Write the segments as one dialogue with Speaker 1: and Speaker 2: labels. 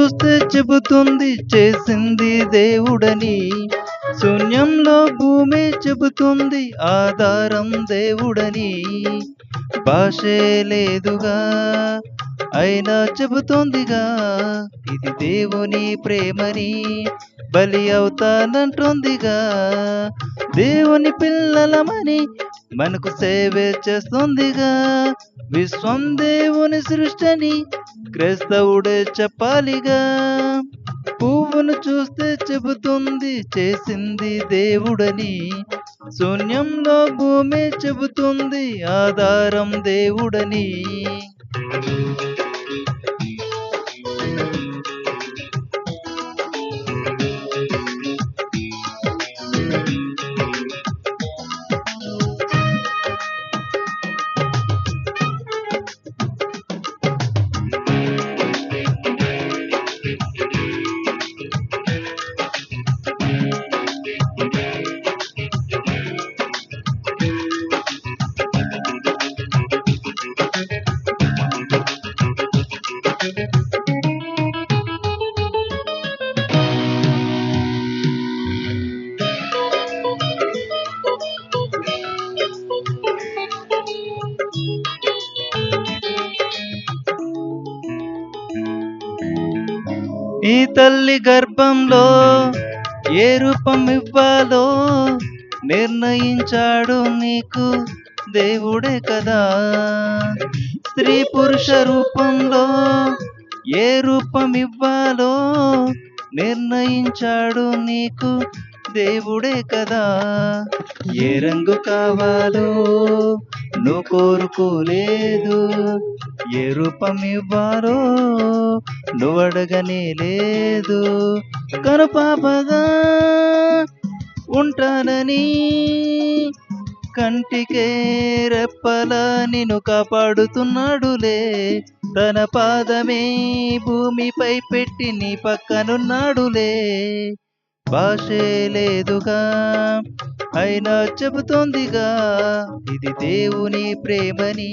Speaker 1: చూస్తే చెబుతుంది చేసింది దేవుడని. శూన్యంలో భూమి చెబుతుంది ఆధారం దేవుడని. భాషే లేదుగా అయినా చెబుతోందిగా ఇది దేవుని ప్రేమని. బలి అవుతానంటుందిగా దేవుని పిల్లలమని మనకు సేవే చేస్తుందిగా. విశ్వం దేవుని సృష్టిని క్రైస్తవుడే చెప్పాలిగా. పువ్వును చూస్తే చెబుతుంది చేసింది దేవుడని. శూన్యంలో భూమి చెబుతుంది ఆధారం దేవుడని. ఈ తల్లి గర్భంలో ఏ రూపం ఇవ్వాలో నిర్ణయించాడు నీకు దేవుడే కదా. స్త్రీ పురుష రూపంలో ఏ రూపం ఇవ్వాలో నిర్ణయించాడు నీకు దేవుడే కదా. ఏ రంగు కావాలో నువ్వు కోరుకోలేదు, ఏ రూపం ఇవ్వాలో నువ్వు అడగనే లేదు. కనుపాపగా ఉంటానని కంటికే రెప్పలా నిన్ను కాపాడుతున్నాడులే. తన పాదమే భూమిపై పెట్టి నీ పక్కనున్నాడులే. భాషే లేదుగా అయినా చెబుతోందిగా ఇది దేవుని ప్రేమని.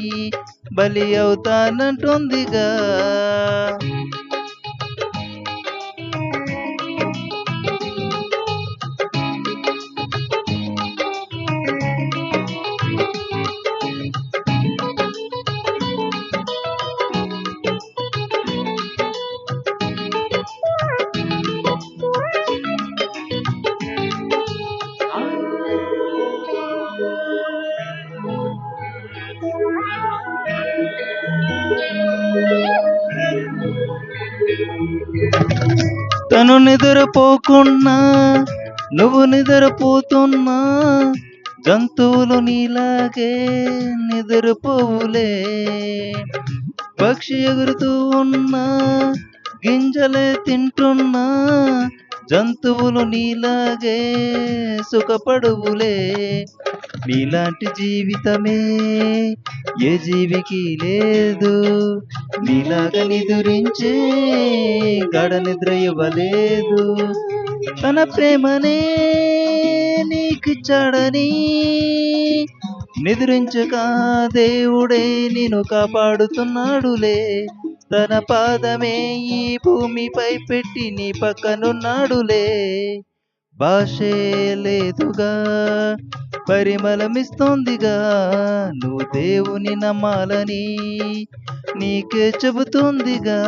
Speaker 1: బలి అవుతానంటుందిగా. తను నిద్రపోకున్నా నువ్వు నిద్రపోతున్నా జంతువులు నీలాగే నిద్రపోవులే. పక్షి ఎగురుతూ ఉన్నా గింజలే తింటున్నా జంతువులు నీలాగే సుఖపడువులే. నీలాంటి జీవితమే ఏ జీవికి లేదు, నీలాగా నిదురించే గాఢ నిద్ర ఇవ్వలేదు. తన ప్రేమనే నీకిచ్చాడని నిద్రించక దేవుడే నిన్ను కాపాడుతున్నాడులే. తన పాదమే ఈ భూమిపై పెట్టి నీ పక్కనున్నాడులే. భాషే లేదుగా పరిమళమిస్తోందిగా నువ్వు దేవుని నమ్మాలని నీకే చెబుతోందిగా.